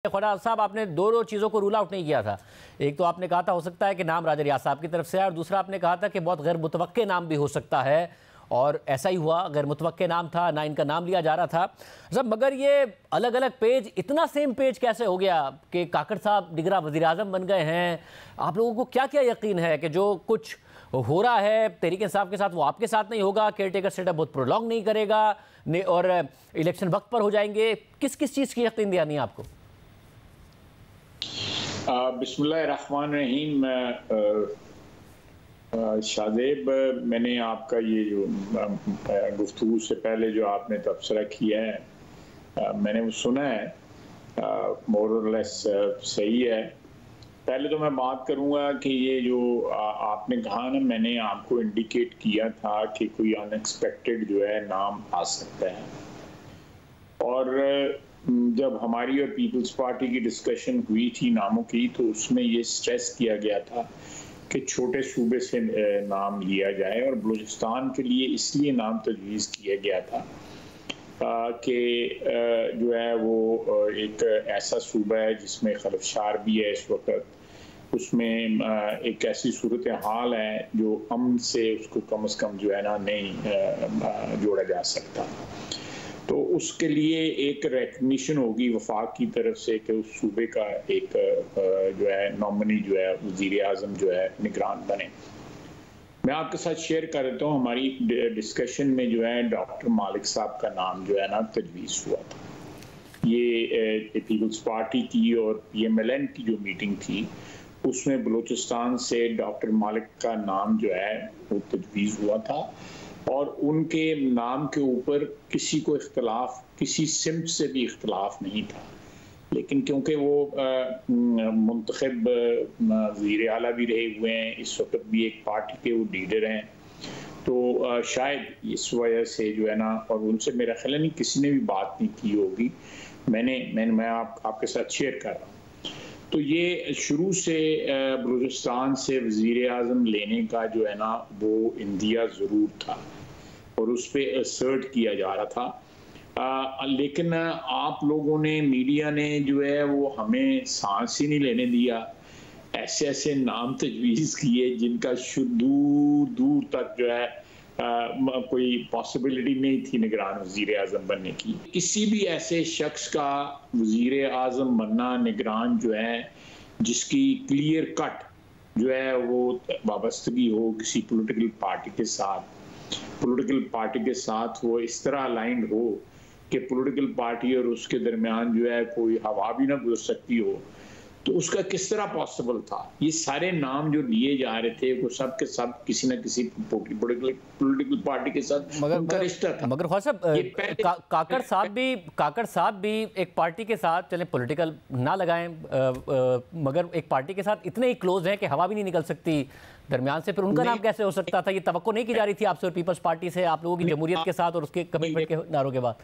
ख्वाजा साहब, आपने दो चीज़ों को रूल आउट नहीं किया था। एक तो आपने कहा था हो सकता है कि नाम राजा रियाज साहब की तरफ से है, और दूसरा आपने कहा था कि बहुत गैर मुतवक्के नाम भी हो सकता है, और ऐसा ही हुआ। गैर मुतवक्के नाम था ना, इनका नाम लिया जा रहा था सब। मगर ये अलग अलग पेज, इतना सेम पेज कैसे हो गया कि काकड़ साहब दिगरा वज़ीर आज़म बन गए हैं? आप लोगों को क्या क्या यकीन है कि जो कुछ हो रहा है तहरीक इंसाफ के साथ वो आपके साथ नहीं होगा, केयर टेकर सेटअप बहुत प्रोलॉन्ग नहीं करेगा और इलेक्शन वक्त पर हो जाएंगे? किस किस चीज़ की यकीन दिया नहीं आपको? बिस्मिल्लाहिर्रहमानिर्रहीम। शादेब, मैंने आपका ये जो गुफ्तगू से पहले जो आपने तबसरा किया है मैंने वो सुना है, मोर और लेस सही है। पहले तो मैं बात करूंगा कि ये जो आपने कहा ना, मैंने आपको इंडिकेट किया था कि कोई अनएक्सपेक्टेड जो है नाम आ सकता है, और जब हमारी और पीपल्स पार्टी की डिस्कशन हुई थी नामों की, तो उसमें ये स्ट्रेस किया गया था कि छोटे सूबे से नाम लिया जाए, और बलूचिस्तान के लिए इसलिए नाम तजवीज़ किया गया था कि जो है वो एक ऐसा सूबा है जिसमें खलफशार भी है इस वक्त, उसमें एक ऐसी सूरत हाल है जो अमन से उसको कम से कम जो है ना नहीं जोड़ा जा सकता। तो उसके लिए एक रिकग्निशन होगी वफाक की तरफ से कि उस सूबे का एक जो है नॉमिनी जो है वज़ीर आज़म जो है निगरान बने। मैं आपके साथ शेयर कर देता हूँ, हमारी डिस्कशन में जो है डॉक्टर मालिक साहब का नाम जो है ना तजवीज़ हुआ था। ये पीपल्स पार्टी की और PMLN की जो मीटिंग थी उसमें बलूचिस्तान से डॉक्टर मालिक का नाम जो है वो तजवीज़ हुआ था, और उनके नाम के ऊपर किसी को इख्तलाफ, किसी सिम्त से भी इख्तलाफ नहीं था। लेकिन क्योंकि वो मुंतखब वज़ीर आला भी रहे हुए हैं, इस वक्त भी एक पार्टी के वो लीडर हैं, तो शायद इस वजह से जो है ना, और उनसे मेरा ख्याल नहीं किसी ने भी बात नहीं की होगी। मैं आपके साथ शेयर कर रहा हूँ। तो ये शुरू से बलूचिस्तान से वज़ीर आज़म लेने का जो है ना वो इंदिया ज़रूर था, और उस पर असर्ट किया जा रहा था। लेकिन आप लोगों ने, मीडिया ने जो है वो हमें सांस ही नहीं लेने दिया। ऐसे ऐसे नाम तजवीज़ किए जिनका दूर दूर तक जो है कोई पॉसिबिलिटी नहीं थी निगरान वज़ीर आज़म बनने की। किसी भी ऐसे शख्स का वज़ीर आज़म बनना, निगरान जो है जिसकी क्लियर कट जो है वो वाबस्तगी हो किसी पॉलिटिकल पार्टी के साथ, पॉलिटिकल पार्टी के साथ वो इस तरह अलाइंड हो कि पॉलिटिकल पार्टी और उसके दरमियान जो है कोई हवा भी ना गुजर सकती हो, तो उसका किस तरह पॉसिबल था? ये सारे नाम जो लिए जा रहे थे वो सब के सब किसी न किसी पॉलिटिकल पार्टी के साथ उनका रिश्ता था। मगर ख्वाजा साहब, काकड़ साहब भी एक पार्टी के साथ, चले पॉलिटिकल ना लगाएं, मगर एक पार्टी के साथ इतने ही क्लोज हैं कि हवा भी नहीं निकल सकती दरमियान से। फिर उनका नाम कैसे हो सकता था? ये तवक्को नहीं की जा रही थी आपसे और पीपल्स पार्टी से, आप लोगों की जमहूरियत के साथ और उसके कमिटमेंट के नारों के बाद?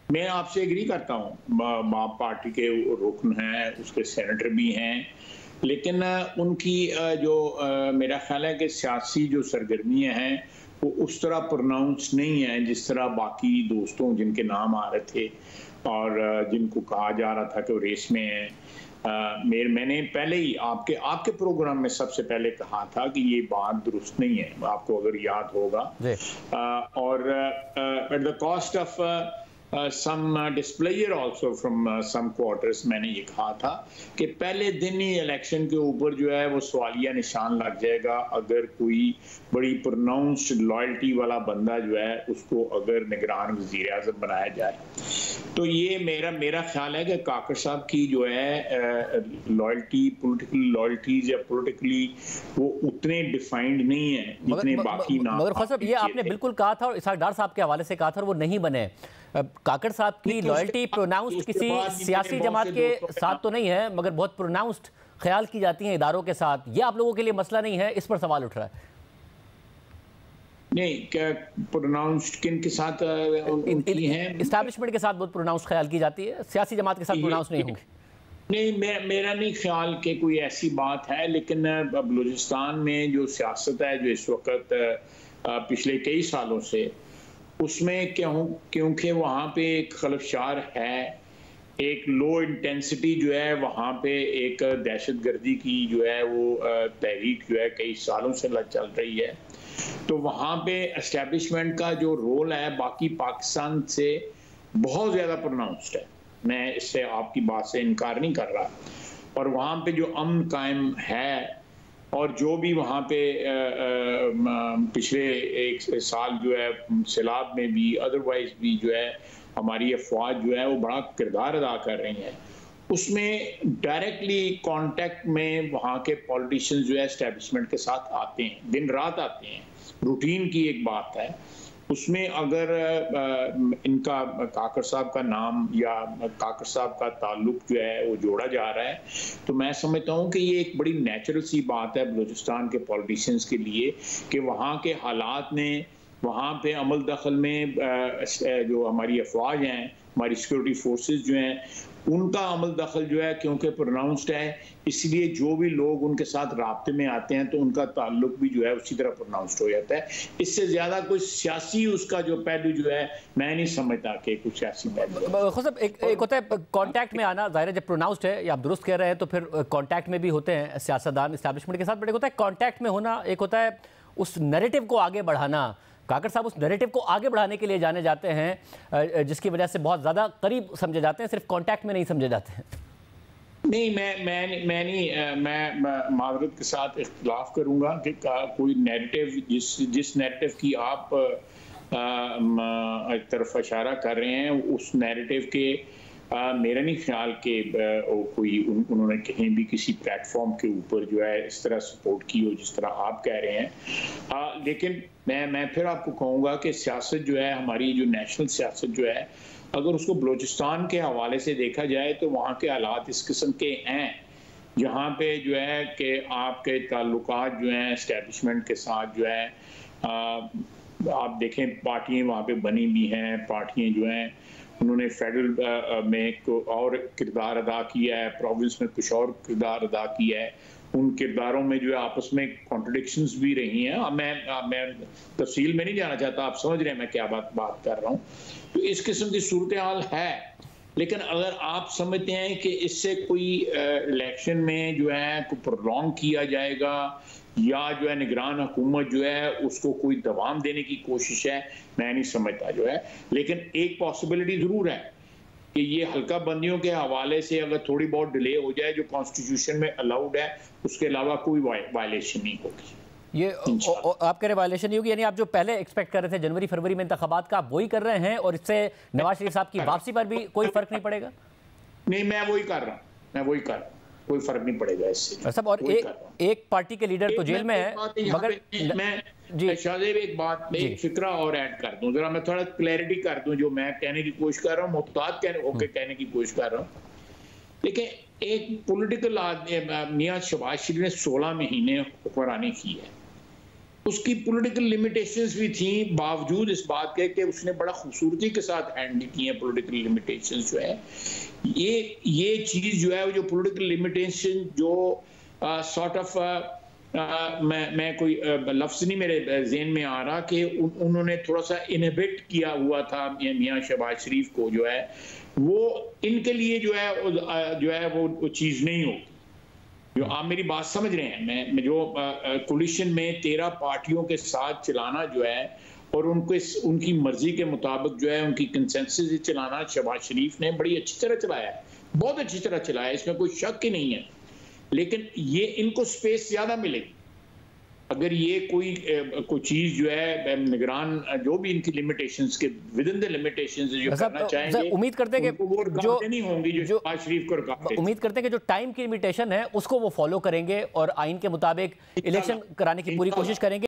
मैं आपसे एग्री करता हूँ, बाप पार्टी के रुकन हैं, उसके सेनेटर भी हैं, लेकिन उनकी जो मेरा ख्याल है कि सियासी जो सरगर्मियाँ हैं वो उस तरह प्रोनाउंस नहीं है जिस तरह बाकी दोस्तों जिनके नाम आ रहे थे और जिनको कहा जा रहा था कि वो रेस में हैं। मैंने पहले ही आपके प्रोग्राम में सबसे पहले कहा था कि ये बात दुरुस्त नहीं है, आपको अगर याद होगा, और at the cost of some displayer also from some quarters मैंने ये कहा था कि पहले दिन ही इलेक्शन के ऊपर जो है वो सवालिया निशान लग जाएगा अगर कोई बड़ी प्रोनाउंस्ड लॉयल्टी वाला बंदा जो है उसको अगर निगरान वज़ीर आज़म बनाया जाए। तो ये मेरा ख्याल है कि काकड़ साहब की जो है लॉयल्टी, पॉलिटिकल लॉयल्टीज या पॉलिटिकली वो उतने डिफाइंड नहीं है जितने बाकी नाम। मगर ख्वाजा साहब, ये आपने बिल्कुल कहा था और इसहाक डार साहब के हवाले से कहा था, और वो नहीं बने। काकड़ साहब की लॉयल्टी प्रोनाउंस्ड किसी सियासी जमात के साथ तो नहीं है, मगर बहुत प्रोनाउंस्ड ख्याल की जाती हैं इदारों के साथ। ये आप लोगों के लिए मसला नहीं है? इस पर सवाल उठ रहा है। नहीं, क्या प्रोनाउंस्ड किन के साथ उनकी हैं? एस्टैब्लिशमेंट के साथ बहुत प्रोनाउंस्ड ख्याल की जाती है, सियासी जमात के साथ प्रोनाउंस नहीं होंगे। नहीं, मेरा नहीं ख्याल कि कोई ऐसी बात है, लेकिन बलूचिस्तान में जो सियासत है जो इस वक्त पिछले कई सालों से, उसमें क्योंकि वहाँ पे एक खलफशार है एक लो इंटेंसिटी जो है वहाँ पे एक दहशतगर्दी की जो है वो तहरीक जो है कई सालों से चल रही है। तो वहाँ पे एस्टेब्लिशमेंट का जो रोल है बाकी पाकिस्तान से बहुत ज़्यादा प्रोनाउंस्ड है। मैं इससे आपकी बात से इनकार नहीं कर रहा। और वहाँ पे जो अमन कायम है और जो भी वहाँ पे पिछले एक साल जो है सैलाब में भी अदरवाइज भी जो है हमारी अफवाज जो है वो बड़ा किरदार अदा कर रही हैं। उसमें डायरेक्टली कांटेक्ट में वहाँ के पॉलिटिशियंस जो है एस्टेब्लिशमेंट के साथ आते हैं, दिन रात आते हैं, रूटीन की एक बात है। उसमें अगर इनका काकर साहब का नाम या काकर साहब का ताल्लुक जो है वो जोड़ा जा रहा है, तो मैं समझता हूँ कि ये एक बड़ी नेचुरल सी बात है बलूचिस्तान के पॉलिटिशियंस के लिए कि वहाँ के हालात ने वहाँ पे अमल दखल में जो हमारी अफवाज हैं, हमारी सिक्योरिटी फोर्सेस जो हैं, उनका अमल दखल जो है क्योंकि प्रोनाउंस्ड है, इसलिए जो भी लोग उनके साथ राब्ते में आते हैं तो उनका ताल्लुक भी जो है उसी तरह प्रोनाउंस्ड हो जाता है। इससे ज़्यादा कोई सियासी उसका जो पहलू जो है मैं नहीं समझता कि कुछ सियासी पहलू। खुद एक होता है कॉन्टैक्ट में आना, ज़ाहिर है जब प्रोनाउंस्ड है या आप दुरुस्त कह रहे हैं तो फिर कॉन्टैक्ट में भी होते हैं सियासतदान इस्टेब्लिशमेंट के साथ, बट एक होता है कॉन्टैक्ट में होना, एक होता है उस नैरेटिव को आगे बढ़ाना। काकर साहब उस नैरेटिव को आगे बढ़ाने के लिए जाने जाते हैं जिसकी वजह से बहुत ज़्यादा करीब समझे जाते हैं, सिर्फ कांटेक्ट में नहीं समझे जाते हैं। नहीं, मैं माजरत के साथ इख्तिलाफ करूंगा कि कोई नैरेटिव जिस नैरेटिव की आप एक तरफ इशारा कर रहे हैं उस नैरेटिव के मेरा नहीं ख्याल कि कोई उन्होंने कहीं भी किसी प्लेटफॉर्म के ऊपर जो है इस तरह सपोर्ट की हो जिस तरह आप कह रहे हैं। लेकिन मैं फिर आपको कहूँगा कि सियासत जो है हमारी जो नेशनल सियासत जो है अगर उसको बलूचिस्तान के हवाले से देखा जाए तो वहाँ के हालात इस किस्म के हैं जहाँ पे जो है कि आपके ताल्लुकात जो हैं एस्टेब्लिशमेंट के साथ जो है आप देखें पार्टियाँ वहाँ पे बनी भी हैं, पार्टियाँ जो हैं उन्होंने फेडरल में और किरदार अदा किया है, प्रोविंस में कुछ और किरदार अदा किया है। उन किरदारों में जो है आपस में कॉन्ट्रडिक्शंस भी रही हैं। मैं तफसील में नहीं जाना चाहता, आप समझ रहे हैं मैं क्या बात कर रहा हूँ। तो इस किस्म की सूरत हाल है, लेकिन अगर आप समझते हैं कि इससे कोई इलेक्शन में जो है कोई प्रोलॉन्ग किया जाएगा या जो है निगरान हुकूमत जो है उसको कोई दवाम देने की कोशिश है, मैं नहीं समझता जो है। लेकिन एक पॉसिबिलिटी ज़रूर है कि ये हल्का बंदियों के हवाले से अगर थोड़ी बहुत डिले हो जाए जो कॉन्स्टिट्यूशन में अलाउड है, उसके अलावा कोई वायलेशन नहीं होगी। ये आप कह रहे वायलेशन नहीं होगी, यानी आप जो पहले एक्सपेक्ट कर रहे थे जनवरी फरवरी में इंतखाबात का, आप वही कर रहे हैं और इससे नवाज शरीफ साहब की वापसी पर भी कोई फर्क नहीं पड़ेगा? नहीं, मैं वही कर रहा हूँ, कोई फर्क नहीं पड़ेगा इससे सब। और एक पार्टी के लीडर तो जेल में है, मगर मैं शाहजेब एक बात एक फिक्रा और ऐड कर दूं, जरा मैं थोड़ा क्लैरिटी कर दूं जो मैं कहने की कोशिश कर रहा हूँ, मुहतात कहने की कोशिश कर रहा हूँ। देखिए, एक पॉलिटिकल मियां शहबाज शरीफ ने 16 महीने हुक्मरानी की है, उसकी पॉलिटिकल लिमिटेशंस भी थी, बावजूद इस बात के कि उसने बड़ा खूबसूरती के साथ हैंडल की है पॉलिटिकल लिमिटेशंस जो है। ये चीज़ जो है वो जो पॉलिटिकल लिमिटेशन जो सॉर्ट ऑफ मैं कोई लफ्ज़ नहीं मेरे जहन में आ रहा कि उन्होंने थोड़ा सा इनहिबिट किया हुआ था मियां शहबाज शरीफ को जो है, वो इनके लिए जो है वो चीज़ नहीं होगी। जो आप मेरी बात समझ रहे हैं, मैं जो कोलिशन में 13 पार्टियों के साथ चलाना जो है और उनकी मर्जी के मुताबिक जो है उनकी कंसेंसस से चलाना शहबाज शरीफ ने बड़ी अच्छी तरह चलाया है, बहुत अच्छी तरह चलाया है, इसमें कोई शक ही नहीं है। लेकिन ये इनको स्पेस ज्यादा मिलेगी अगर ये कोई चीज जो है निगरान जो भी इनकी लिमिटेशंस के विद इन द लिमिटेशंस जो करना चाहेंगे, उम्मीद करते हैं कि जो नहीं होंगी जो शहबाज शरीफ को रुकावटें, उम्मीद करते हैं कि जो टाइम की लिमिटेशन है उसको वो फॉलो करेंगे और आइन के मुताबिक इलेक्शन कराने की पूरी कोशिश करेंगे।